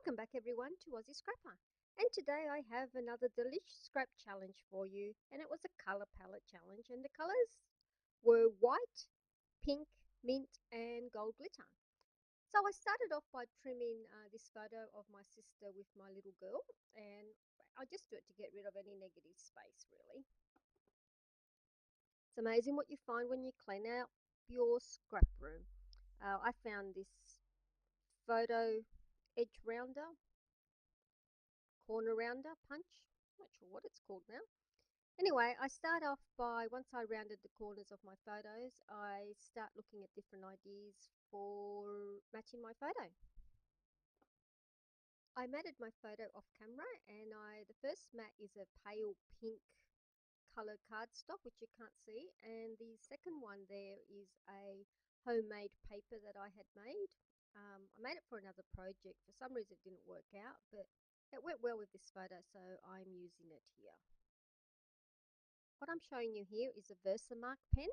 Welcome back everyone to Aussie Scrapper, and today I have another delicious scrap challenge for you, and it was a colour palette challenge, and the colours were white, pink, mint and gold glitter. So I started off by trimming this photo of my sister with my little girl, and I just do it to get rid of any negative space really. It's amazing what you find when you clean out your scrap room. I found this photo edge rounder, corner rounder punch. Not sure what it's called now. Anyway, I start off by, once I rounded the corners of my photos, I start looking at different ideas for matching my photo. I matted my photo off camera, and the first mat is a pale pink colored cardstock, which you can't see, and the second one there is a homemade paper that I had made. I made it for another project. For some reason it didn't work out, but it went well with this photo, so I'm using it here. What I'm showing you here is a Versamark pen,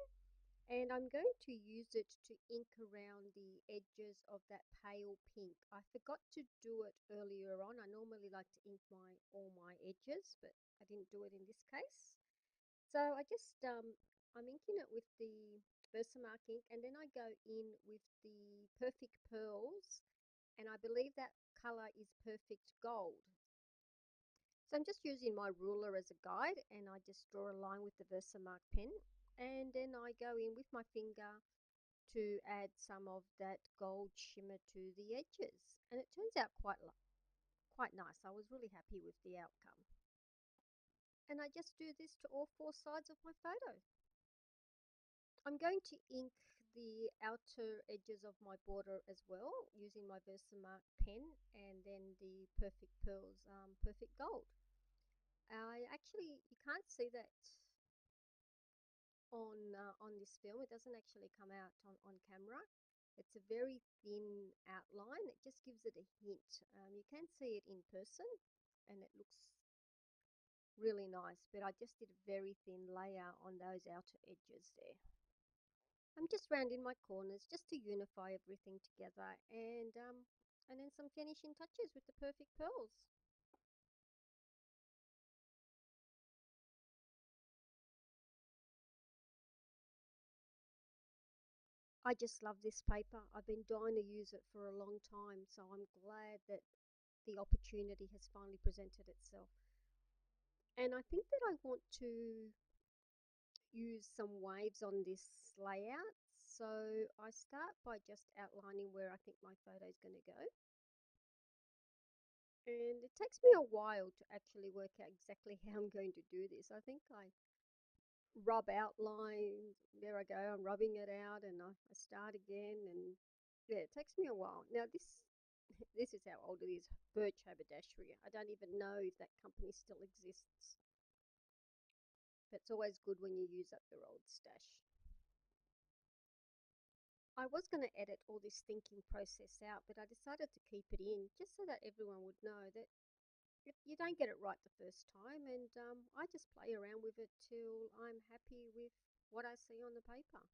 and I'm going to use it to ink around the edges of that pale pink. I forgot to do it earlier on. I normally like to ink all my edges, but I didn't do it in this case. So I'm inking it with the Versamark ink, and then I go in with the Perfect Pearls, and I believe that color is Perfect Gold. So I'm just using my ruler as a guide, and I just draw a line with the Versamark pen, and then I go in with my finger to add some of that gold shimmer to the edges, and it turns out quite nice. I was really happy with the outcome. And I just do this to all four sides of my photo. I'm going to ink the outer edges of my border as well using my Versamark pen, and then the Perfect Pearls Perfect Gold. You can't see that on this film. It doesn't actually come out on camera. It's a very thin outline. It just gives it a hint. You can see it in person, and it looks really nice, but I just did a very thin layer on those outer edges there. I'm just rounding my corners just to unify everything together, and then some finishing touches with the Perfect Pearls. I just love this paper. I've been dying to use it for a long time, so I'm glad that the opportunity has finally presented itself. And I think that I want to use some waves on this layout. So I start by just outlining where I think my photo is going to go. And it takes me a while to actually work out exactly how I'm going to do this. I think I rub outline. There I go, I'm rubbing it out, and I start again, and yeah, it takes me a while. Now this is how old it is. Birch haberdashery. I don't even know if that company still exists, but it's always good when you use up your old stash. I was going to edit all this thinking process out, but I decided to keep it in just so that everyone would know that you don't get it right the first time, and I just play around with it till I'm happy with what I see on the paper.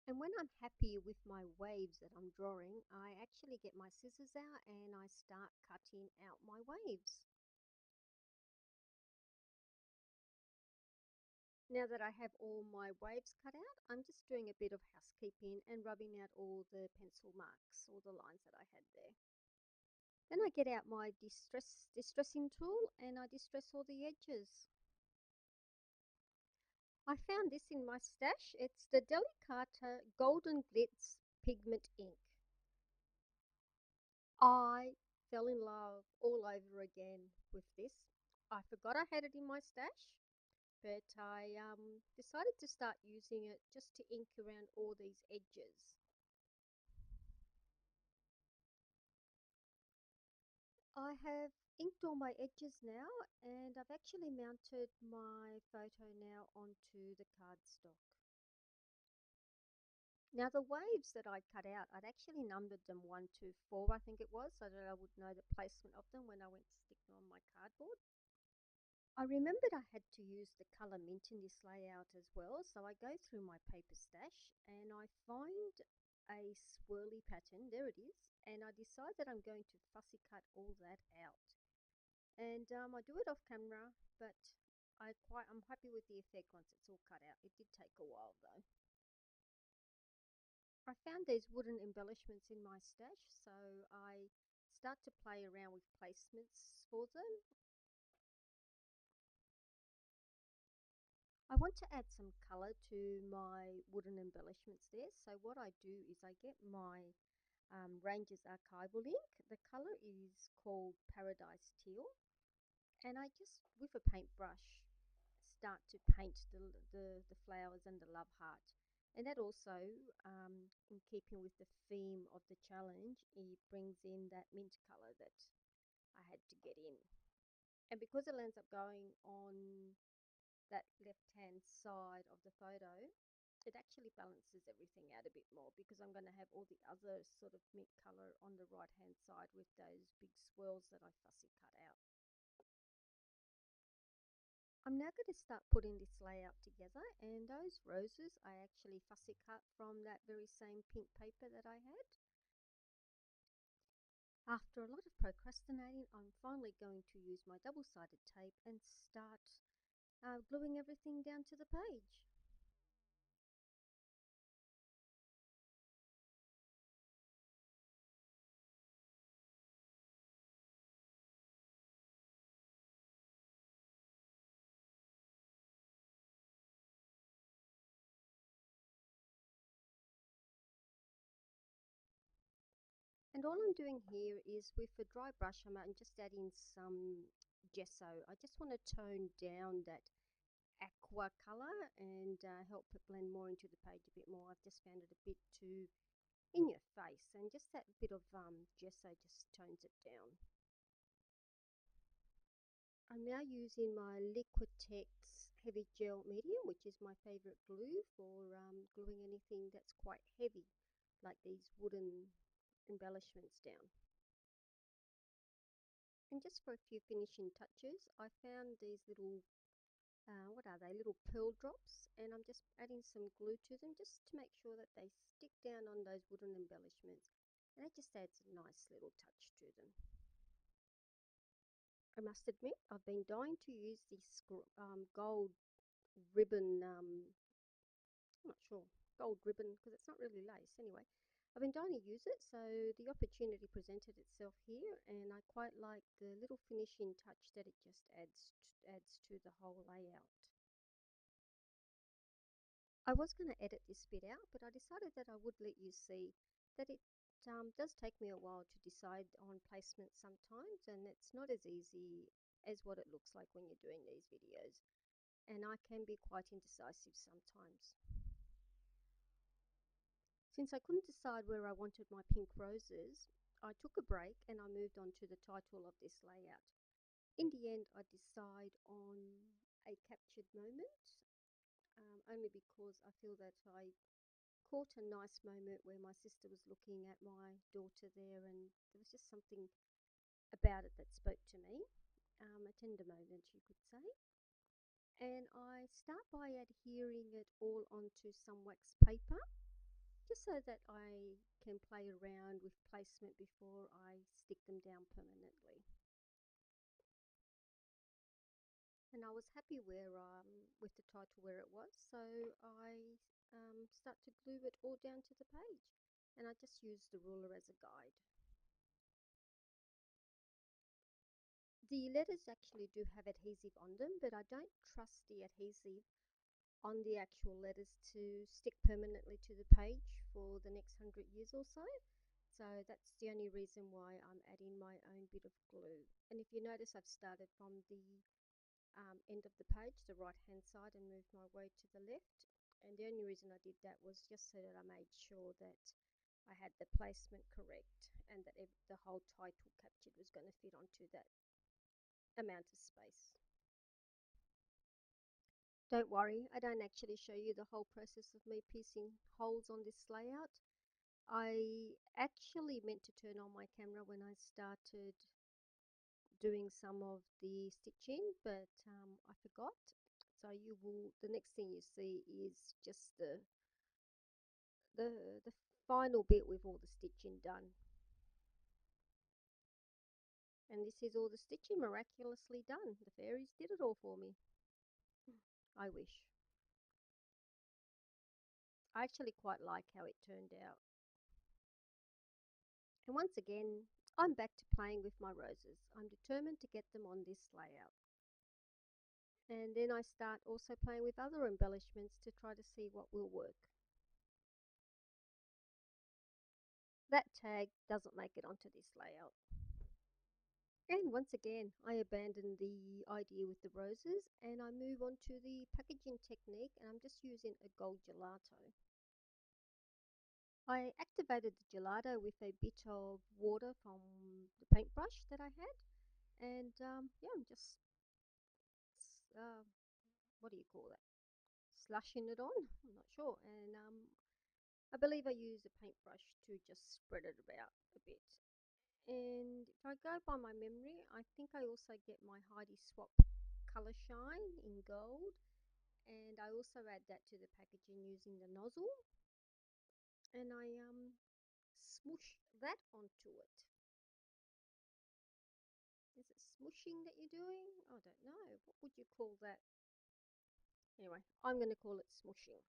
And when I'm happy with my waves that I'm drawing, I actually get my scissors out and I start cutting out my waves. Now that I have all my waves cut out, I'm just doing a bit of housekeeping and rubbing out all the pencil marks, all the lines that I had there. Then I get out my distressing tool and I distress all the edges. I found this in my stash. It's the Delicata Golden Glitz Pigment Ink. I fell in love all over again with this. I forgot I had it in my stash, but I decided to start using it just to ink around all these edges. I have inked all my edges now, and I've actually mounted my photo now onto the cardstock. Now the waves that I cut out, I'd actually numbered them 1, 2, 4, I think it was, so that I would know the placement of them when I went to stick them on my cardboard. I remembered I had to use the colour mint in this layout as well, so I go through my paper stash and I find a swirly pattern, there it is, and I decide that I'm going to fussy cut all that out. And I do it off camera, but I'm happy with the effect once it's all cut out. It did take a while though. I found these wooden embellishments in my stash, so I start to play around with placements for them. I want to add some colour to my wooden embellishments there, so what I do is I get my Ranger's archival ink. The colour is called Paradise Teal, and I just, with a paintbrush, start to paint the flowers and the love heart. And that also, in keeping with the theme of the challenge, it brings in that mint colour that I had to get in. And because it ends up going on that left hand side of the photo, it actually balances everything out a bit more, because I'm going to have all the other sort of mint colour on the right hand side with those big swirls that I fussy cut out. I'm now going to start putting this layout together, and those roses I actually fussy cut from that very same pink paper that I had. After a lot of procrastinating, I'm finally going to use my double-sided tape and start gluing everything down to the page. And all I'm doing here is, with a dry brush, I'm just adding some gesso. I just want to tone down that aqua colour and help it blend more into the page a bit more. I've just found it a bit too in your face, and just that bit of gesso just tones it down. I'm now using my Liquitex Heavy Gel Medium, which is my favourite glue for gluing anything that's quite heavy, like these wooden embellishments down. And just for a few finishing touches, I found these little, what are they, little pearl drops, and I'm just adding some glue to them just to make sure that they stick down on those wooden embellishments, and it just adds a nice little touch to them. I must admit, I've been dying to use this gold ribbon, I'm not sure, gold ribbon, because it's not really lace anyway. I've been dying to use it, so the opportunity presented itself here, and I quite like the little finishing touch that it just adds to the whole layout. I was going to edit this bit out, but I decided that I would let you see that it does take me a while to decide on placement sometimes, and it's not as easy as what it looks like when you're doing these videos, and I can be quite indecisive sometimes. Since I couldn't decide where I wanted my pink roses, I took a break and I moved on to the title of this layout. In the end, I decide on a captured moment, only because I feel that I caught a nice moment where my sister was looking at my daughter there, and there was just something about it that spoke to me, a tender moment, you could say. And I start by adhering it all onto some wax paper, just so that I can play around with placement before I stick them down permanently. And I was happy with the title where it was, so I start to glue it all down to the page, and I just use the ruler as a guide. The letters actually do have adhesive on them, but I don't trust the adhesive on the actual letters to stick permanently to the page for the next 100 years or so. So that's the only reason why I'm adding my own bit of glue. And if you notice, I've started from the end of the page, the right hand side, and moved my way to the left. And the only reason I did that was just so that I made sure that I had the placement correct, and that the whole title captured was going to fit onto that amount of space. Don't worry, I don't actually show you the whole process of me piecing holes on this layout. I actually meant to turn on my camera when I started doing some of the stitching, but I forgot. So the next thing you see is just the final bit with all the stitching done. And this is all the stitching miraculously done. The fairies did it all for me. I wish. I actually quite like how it turned out. And once again, I'm back to playing with my roses. I'm determined to get them on this layout. And then I start also playing with other embellishments to try to see what will work. That tag doesn't make it onto this layout. And once again, I abandon the idea with the roses and I move on to the packaging technique, and I'm just using a gold gelato. I activated the gelato with a bit of water from the paintbrush that I had, and yeah, I'm just, uh, what do you call that? Slushing it on? I'm not sure. And I believe I use a paintbrush to just spread it about a bit. And if I go by my memory, I think I also get my Heidi Swapp Colour Shine in gold, and I also add that to the packaging using the nozzle, and I smoosh that onto it. Is it smooshing that you're doing? I don't know. What would you call that? Anyway, I'm going to call it smooshing.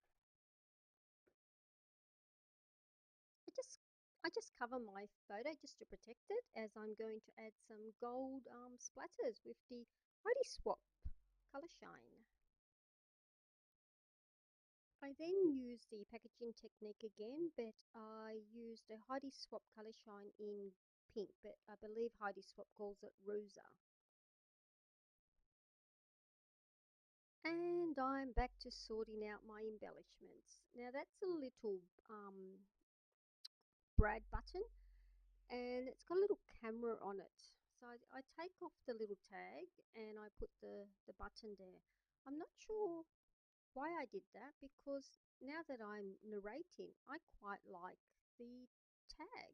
I just I just cover my photo just to protect it, as I'm going to add some gold splatters with the Heidi Swapp Colour Shine. I then used the packaging technique again, but I used a Heidi Swapp Colour Shine in pink, but I believe Heidi Swapp calls it Rosa. And I'm back to sorting out my embellishments. Now that's a little brad button, and it's got a little camera on it. So I take off the little tag and I put the button there. I'm not sure why I did that, because now that I'm narrating, I quite like the tag.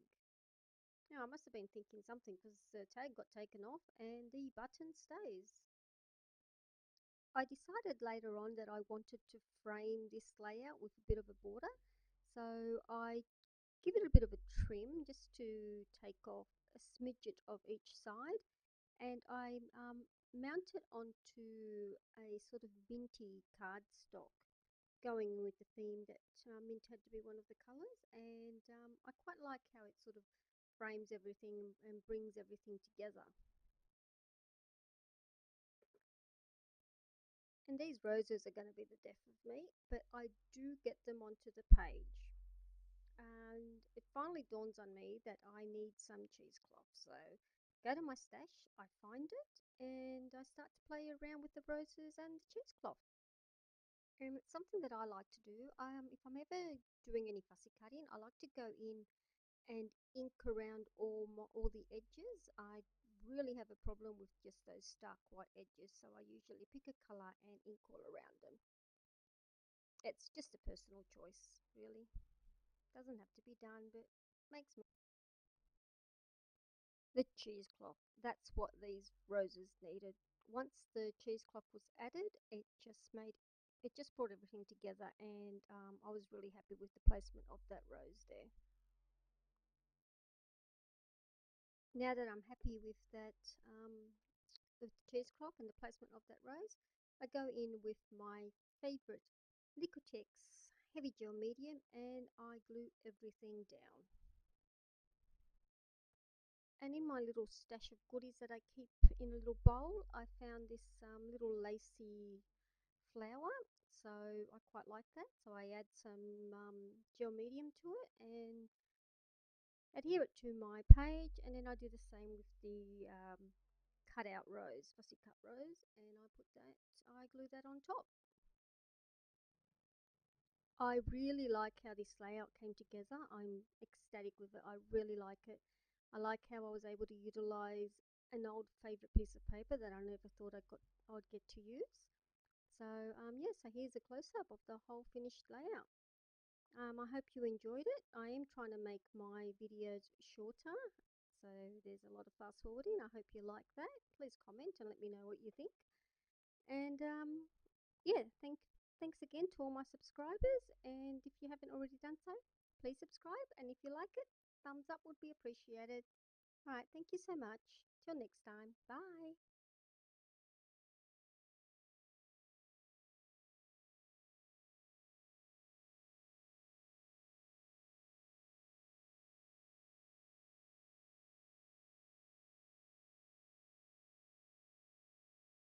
Now, I must have been thinking something, because the tag got taken off and the button stays. I decided later on that I wanted to frame this layout with a bit of a border, so I give it a bit of a trim just to take off a smidget of each side, and I mount it onto a sort of minty cardstock, going with the theme that mint had to be one of the colours, and I quite like how it sort of frames everything and brings everything together. And these roses are going to be the death of me, but I do get them onto the page. And it finally dawns on me that I need some cheesecloth. So go to my stash, I find it, and I start to play around with the roses and the cheesecloth. And it's something that I like to do. If I'm ever doing any fussy cutting, I like to go in and ink around all the edges. I really have a problem with just those stark white edges, so I usually pick a colour and ink all around them. It's just a personal choice, really. Doesn't have to be done, but makes me. The cheesecloth, that's what these roses needed. Once the cheesecloth was added, it just brought everything together, and I was really happy with the placement of that rose there. Now that I'm happy with that, with the cheesecloth and the placement of that rose, I go in with my favourite Liquitex heavy gel medium, and I glue everything down. And in my little stash of goodies that I keep in a little bowl, I found this little lacy flower. So I quite like that. So I add some gel medium to it and adhere it to my page. And then I do the same with the cut out rose, fussy cut rose. And I glue that on top. I really like how this layout came together. I'm ecstatic with it. I really like it. I like how I was able to utilize an old favorite piece of paper that I never thought I'd get to use. So yeah, so here's a close-up of the whole finished layout. I hope you enjoyed it. I am trying to make my videos shorter, so there's a lot of fast forwarding. I hope you like that. Please comment and let me know what you think. And yeah, thanks again to all my subscribers. And if you haven't already done so, please subscribe. And if you like it, thumbs up would be appreciated. All right, thank you so much. Till next time. Bye.